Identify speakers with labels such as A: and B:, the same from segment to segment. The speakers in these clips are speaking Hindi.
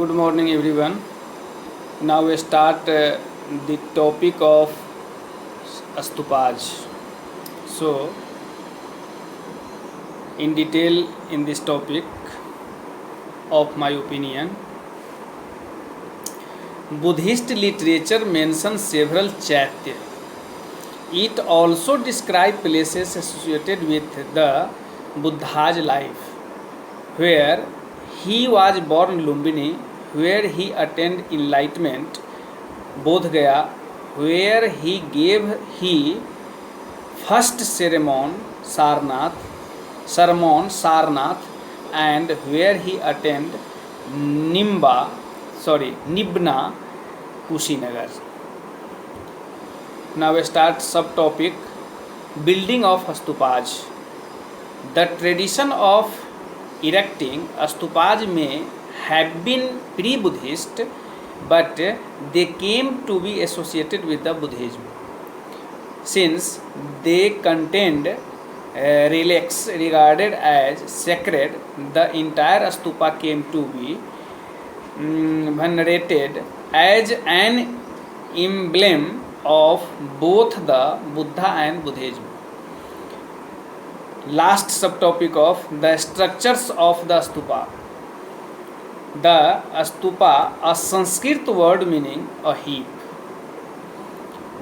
A: Good morning, everyone. Now we start the topic of stupas. So, in detail in this topic, of my opinion, Buddhist literature mentions several chaitya. It also describes places associated with the Buddha's life, where he was born Lumbini, where he attained enlightenment, Bodh Gaya, where he gave his first sermon Sarnath, and where he attained Nibna, Kushinagar. Now we start subtopic building of stupas. The tradition of erecting stupas may have been pre-Buddhist, but they came to be associated with the Buddhism. Since they contained relics regarded as sacred, the entire stupa came to be venerated as an emblem of both the Buddha and Buddhism. Last subtopic of the structures of the stupa. The stupa, a Sanskrit word meaning a heap,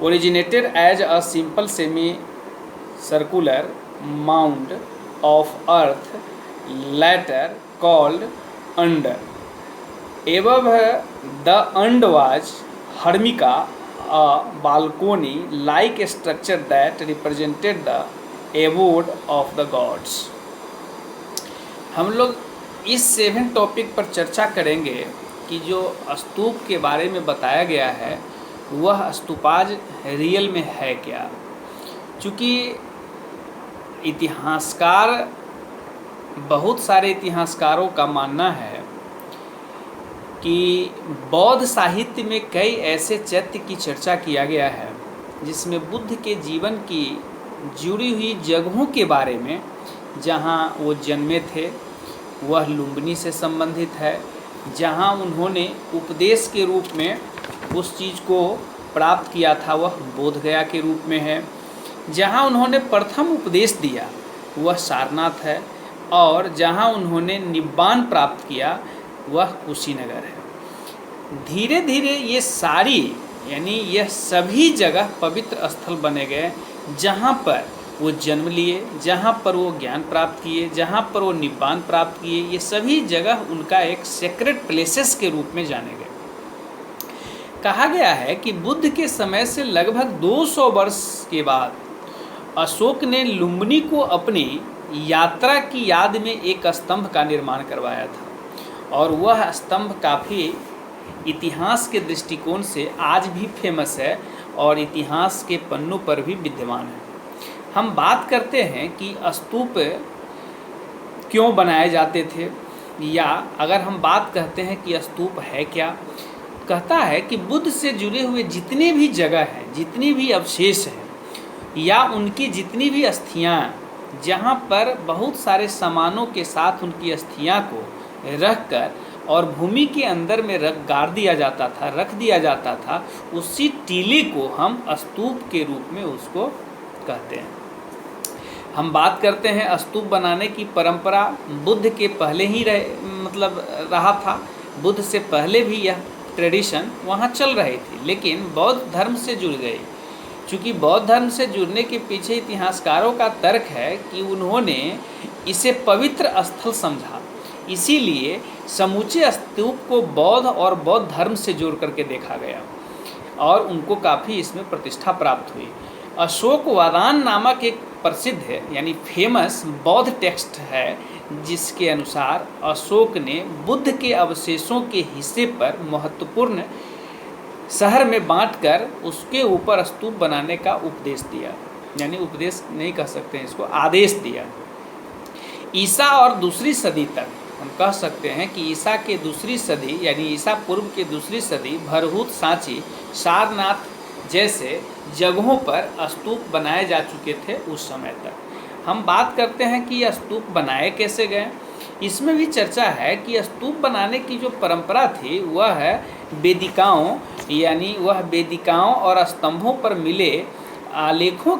A: originated as a simple semi-circular mound of earth, later called and. Above the and was hermica, a balcony-like structure that represented the abode of the gods. हम लोग इस 7 टॉपिक पर चर्चा करेंगे कि जो स्तूप के बारे में बताया गया है वह स्तूपाज रियल में है क्या। चूँकि बहुत सारे इतिहासकारों का मानना है कि बौद्ध साहित्य में कई ऐसे चैत्य की चर्चा किया गया है जिसमें बुद्ध के जीवन की जुड़ी हुई जगहों के बारे में, जहाँ वो जन्मे थे वह लुम्बिनी से संबंधित है, जहाँ उन्होंने उपदेश के रूप में उस चीज़ को प्राप्त किया था वह बोध गया के रूप में है, जहाँ उन्होंने प्रथम उपदेश दिया वह सारनाथ है, और जहाँ उन्होंने निब्बान प्राप्त किया वह कुशीनगर है। धीरे धीरे ये यह सभी जगह पवित्र स्थल बने गए जहाँ पर वो जन्म लिए, जहाँ पर वो ज्ञान प्राप्त किए, जहाँ पर वो निब्बान प्राप्त किए। ये सभी जगह उनका एक सेक्रेड प्लेसेस के रूप में जाने गए। कहा गया है कि बुद्ध के समय से लगभग 200 वर्ष के बाद अशोक ने लुम्बिनी को अपनी यात्रा की याद में एक स्तंभ का निर्माण करवाया था, और वह स्तंभ काफ़ी इतिहास के दृष्टिकोण से आज भी फेमस है और इतिहास के पन्नों पर भी विद्यमान है। हम बात करते हैं कि स्तूप क्यों बनाए जाते थे, या अगर हम बात करते हैं कि स्तूप है क्या, कहता है कि बुद्ध से जुड़े हुए जितने भी जगह हैं, जितनी भी अवशेष हैं, या उनकी जितनी भी अस्थियाँ, जहाँ पर बहुत सारे सामानों के साथ उनकी अस्थियाँ को रखकर और भूमि के अंदर में रख दिया जाता था, उसी टीले को हम स्तूप के रूप में उसको कहते हैं। हम बात करते हैं स्तूप बनाने की परंपरा बुद्ध के पहले ही रहा था। बुद्ध से पहले भी यह ट्रेडिशन वहाँ चल रही थी, लेकिन बौद्ध धर्म से जुड़ गई। चूँकि बौद्ध धर्म से जुड़ने के पीछे इतिहासकारों का तर्क है कि उन्होंने इसे पवित्र स्थल समझा, इसीलिए समूचे स्तूप को बौद्ध और बौद्ध धर्म से जोड़ करके देखा गया और उनको काफ़ी इसमें प्रतिष्ठा प्राप्त हुई। अशोक वादान नामक एक प्रसिद्ध यानी फेमस बौद्ध टेक्स्ट है, जिसके अनुसार अशोक ने बुद्ध के अवशेषों के हिस्से पर महत्वपूर्ण शहर में बांटकर उसके ऊपर स्तूप बनाने का उपदेश दिया, यानी उपदेश नहीं कह सकते हैं इसको, आदेश दिया। ईसा और दूसरी सदी तक हम कह सकते हैं कि ईसा के दूसरी सदी यानी ईसा पूर्व के दूसरी सदी भरहूत, सांची, सारनाथ जैसे जगहों पर स्तूप बनाए जा चुके थे उस समय तक। हम बात करते हैं कि यह स्तूप बनाए कैसे गए, इसमें भी चर्चा है कि स्तूप बनाने की जो परंपरा थी वह है वेदिकाओं, यानी वह वेदिकाओं और स्तंभों पर मिले आलेखों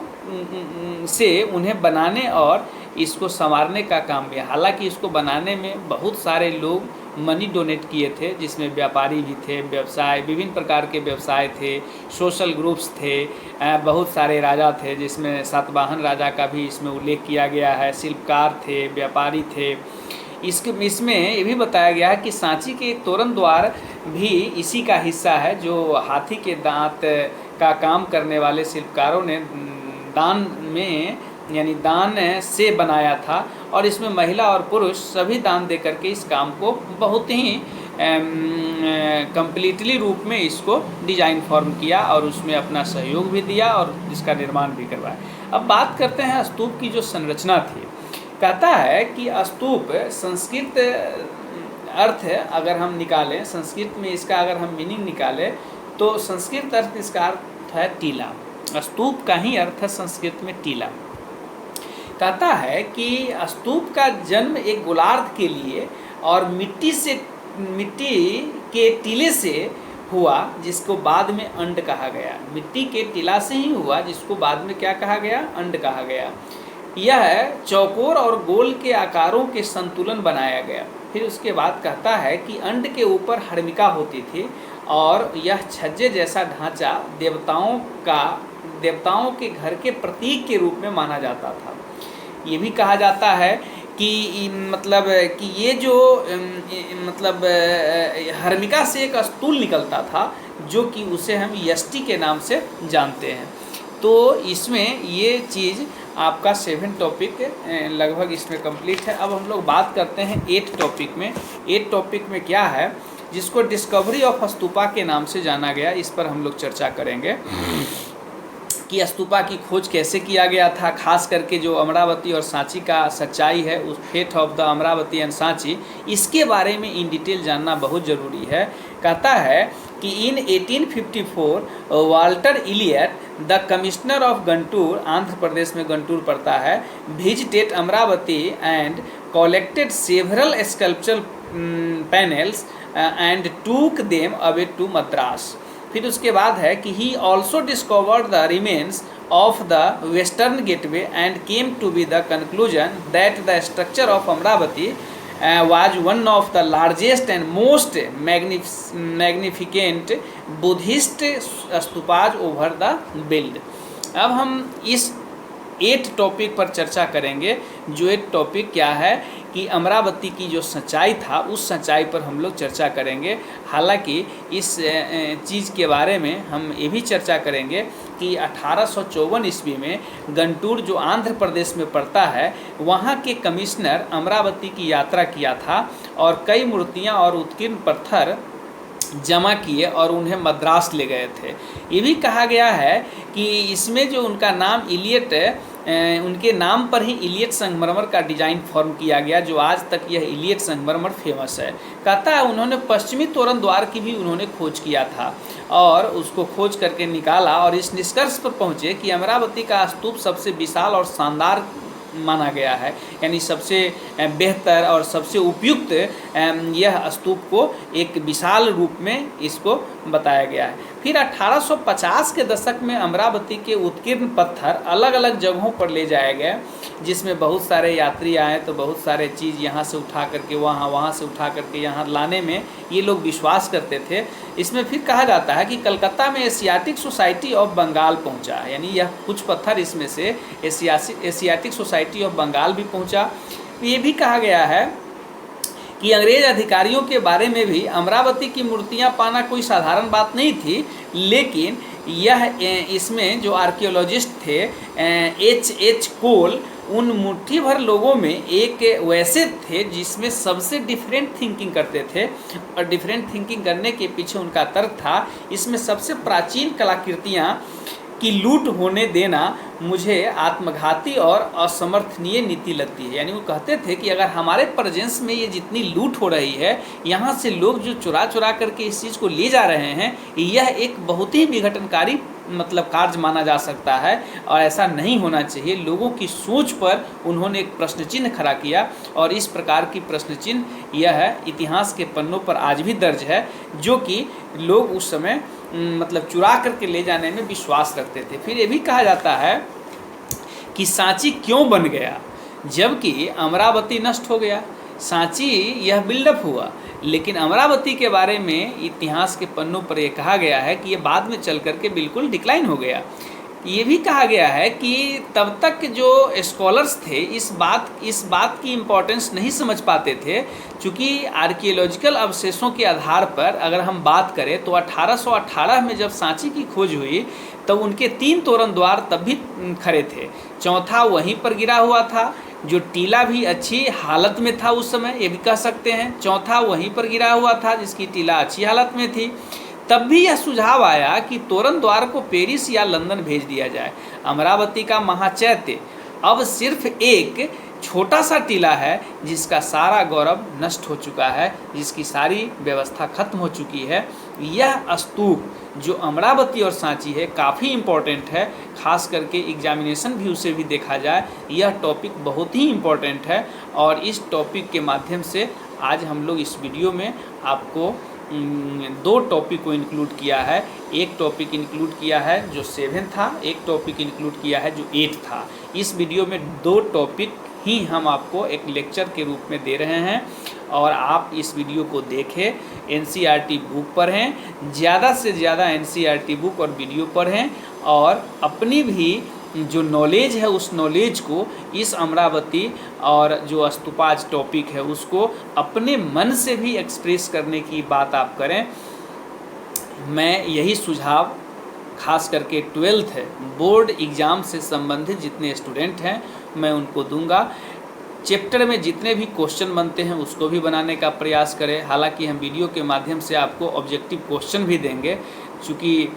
A: से उन्हें बनाने और इसको संवारने का काम किया। हालांकि इसको बनाने में बहुत सारे लोग मनी डोनेट किए थे, जिसमें व्यापारी भी थे, व्यवसाय, विभिन्न प्रकार के व्यवसाय थे, सोशल ग्रुप्स थे, बहुत सारे राजा थे, जिसमें सातवाहन राजा का भी इसमें उल्लेख किया गया है, शिल्पकार थे, व्यापारी थे। इसमें ये भी बताया गया है कि सांची के तोरण द्वार भी इसी का हिस्सा है, जो हाथी के दांत का काम करने वाले शिल्पकारों ने दान में, यानी दान से बनाया था। और इसमें महिला और पुरुष सभी दान दे करके इस काम को बहुत ही कम्प्लीटली रूप में इसको डिजाइन फॉर्म किया और उसमें अपना सहयोग भी दिया और इसका निर्माण भी करवाया। अब बात करते हैं स्तूप की जो संरचना थी। कहता है कि स्तूप संस्कृत अर्थ अगर हम निकालें, संस्कृत में इसका अगर हम मीनिंग निकालें तो संस्कृत अर्थ इसका अर्थ है टीला। स्तूप का ही अर्थ है संस्कृत में टीला। कहता है कि स्तूप का जन्म एक गोलार्ध के लिए और मिट्टी के टीले से हुआ, जिसको बाद में अंड कहा गया। मिट्टी के टीला से ही हुआ, जिसको बाद में क्या कहा गया? अंड कहा गया। यह चौकोर और गोल के आकारों के संतुलन बनाया गया। फिर उसके बाद कहता है कि अंड के ऊपर हर्मिका होती थी और यह छज्जे जैसा ढांचा देवताओं के घर के प्रतीक के रूप में माना जाता था। ये भी कहा जाता है कि मतलब कि ये जो मतलब हर्मिका से एक स्तूल निकलता था, जो कि उसे हम यष्टि के नाम से जानते हैं। तो इसमें ये चीज़ आपका 7 टॉपिक लगभग इसमें कंप्लीट है। अब हम लोग बात करते हैं 8 टॉपिक में। 8 टॉपिक में क्या है, जिसको डिस्कवरी ऑफ स्तूपा के नाम से जाना गया, इस पर हम लोग चर्चा करेंगे कि स्तूपा की खोज कैसे किया गया था। खास करके जो अमरावती और सांची का सच्चाई है, उस fate of the Amaravati and Sanchi, इसके बारे में इन डिटेल जानना बहुत ज़रूरी है। कहता है कि in 1854 Walter Elliot, the commissioner of Guntur, Andhra Pradesh में गंटूर पड़ता है, visited Amaravati and collected several sculptural panels and took them away to Madras. फिर उसके बाद है कि he also discovered the remains of the western gateway and came to be the conclusion that the structure of Amaravati was one of the largest and most magnificent Buddhist stupas over the world। अब हम इस 8 टॉपिक पर चर्चा करेंगे। जो 8 टॉपिक क्या है कि अमरावती की जो सच्चाई था, उस सच्चाई पर हम लोग चर्चा करेंगे। हालांकि इस चीज़ के बारे में हम ये भी चर्चा करेंगे कि 1854 ईस्वी में गंटूर, जो आंध्र प्रदेश में पड़ता है, वहाँ के कमिश्नर अमरावती की यात्रा किया था और कई मूर्तियाँ और उत्कीर्ण पत्थर जमा किए और उन्हें मद्रास ले गए थे। ये भी कहा गया है कि इसमें जो उनका नाम इलियट, उनके नाम पर ही इलियट संगमरमर का डिजाइन फॉर्म किया गया, जो आज तक यह इलियट संगमरमर फेमस है। कहता है उन्होंने पश्चिमी तोरण द्वार की भी उन्होंने खोज किया था और उसको खोज करके निकाला और इस निष्कर्ष पर पहुँचे कि अमरावती का स्तूप सबसे विशाल और शानदार माना गया है, यानी सबसे बेहतर और सबसे उपयुक्त यह स्तूप को एक विशाल रूप में इसको बताया गया है। फिर 1850 के दशक में अमरावती के उत्कीर्ण पत्थर अलग अलग जगहों पर ले जाए गए, जिसमें बहुत सारे यात्री आए तो बहुत सारे चीज़ यहाँ से उठा करके वहाँ, वहाँ से उठा करके यहाँ लाने में ये लोग विश्वास करते थे। इसमें फिर कहा जाता है कि कलकत्ता में एशियाटिक सोसाइटी ऑफ बंगाल पहुँचा, यानी यह कुछ पत्थर इसमें से एशियाटिक सोसाइटी ऑफ बंगाल भी पहुँचा। ये भी कहा गया है कि अंग्रेज अधिकारियों के बारे में भी अमरावती की मूर्तियां पाना कोई साधारण बात नहीं थी, लेकिन यह इसमें जो आर्कियोलॉजिस्ट थे H.H. कोल, उन मुट्ठी भर लोगों में एक वैसे थे जिसमें सबसे डिफरेंट थिंकिंग करते थे और डिफरेंट थिंकिंग करने के पीछे उनका तर्क था, इसमें सबसे प्राचीन कलाकृतियाँ की लूट होने देना मुझे आत्मघाती और असमर्थनीय नीति लगती है। यानी वो कहते थे कि अगर हमारे प्रेजेंस में ये जितनी लूट हो रही है, यहाँ से लोग जो चुरा चुरा करके इस चीज़ को ले जा रहे हैं, यह एक बहुत ही विघटनकारी मतलब कार्य माना जा सकता है और ऐसा नहीं होना चाहिए। लोगों की सोच पर उन्होंने एक प्रश्न चिन्ह खड़ा किया और इस प्रकार की प्रश्न चिन्ह यह है इतिहास के पन्नों पर आज भी दर्ज है, जो कि लोग उस समय मतलब चुरा करके ले जाने में विश्वास रखते थे। फिर ये भी कहा जाता है कि सांची क्यों बन गया जबकि अमरावती नष्ट हो गया। सांची यह बिल्डअप हुआ, लेकिन अमरावती के बारे में इतिहास के पन्नों पर यह कहा गया है कि ये बाद में चल करके बिल्कुल डिक्लाइन हो गया। ये भी कहा गया है कि तब तक जो स्कॉलर्स थे इस बात की इम्पोर्टेंस नहीं समझ पाते थे, क्योंकि आर्कियोलॉजिकल अवशेषों के आधार पर अगर हम बात करें तो 1818 में जब सांची की खोज हुई तो उनके 3 तोरण द्वार तब भी खड़े थे, चौथा वहीं पर गिरा हुआ था, जो टीला भी अच्छी हालत में था उस समय, ये भी कह सकते हैं। चौथा वहीं पर गिरा हुआ था जिसकी टीला अच्छी हालत में थी। तब भी यह सुझाव आया कि तोरण द्वार को पेरिस या लंदन भेज दिया जाए। अमरावती का महाचैत्य अब सिर्फ एक छोटा सा टीला है जिसका सारा गौरव नष्ट हो चुका है, जिसकी सारी व्यवस्था खत्म हो चुकी है। यह स्तूप जो अमरावती और सांची है काफ़ी इम्पोर्टेंट है, खास करके एग्जामिनेशन भी उसे भी देखा जाए, यह टॉपिक बहुत ही इम्पोर्टेंट है। और इस टॉपिक के माध्यम से आज हम लोग इस वीडियो में आपको 2 टॉपिक को इंक्लूड किया है। एक टॉपिक इंक्लूड किया है जो 7 था, एक टॉपिक इंक्लूड किया है जो 8 था। इस वीडियो में 2 टॉपिक ही हम आपको एक लेक्चर के रूप में दे रहे हैं और आप इस वीडियो को देखें, NCERT बुक पढ़ें, ज़्यादा से ज़्यादा NCERT बुक और वीडियो पढ़ें और अपनी भी जो नॉलेज है उस नॉलेज को इस अमरावती और जो स्तूपाज टॉपिक है उसको अपने मन से भी एक्सप्रेस करने की बात आप करें। मैं यही सुझाव खास करके 12th बोर्ड एग्ज़ाम से संबंधित जितने स्टूडेंट हैं मैं उनको दूंगा। चैप्टर में जितने भी क्वेश्चन बनते हैं उसको भी बनाने का प्रयास करें। हालांकि हम वीडियो के माध्यम से आपको ऑब्जेक्टिव क्वेश्चन भी देंगे, चूँकि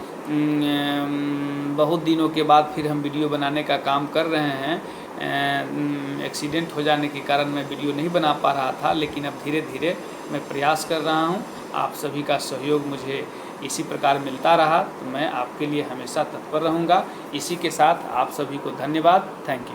A: बहुत दिनों के बाद फिर हम वीडियो बनाने का काम कर रहे हैं। एक्सीडेंट हो जाने के कारण मैं वीडियो नहीं बना पा रहा था, लेकिन अब धीरे धीरे मैं प्रयास कर रहा हूं। आप सभी का सहयोग मुझे इसी प्रकार मिलता रहा तो मैं आपके लिए हमेशा तत्पर रहूंगा। इसी के साथ आप सभी को धन्यवाद। Thank you.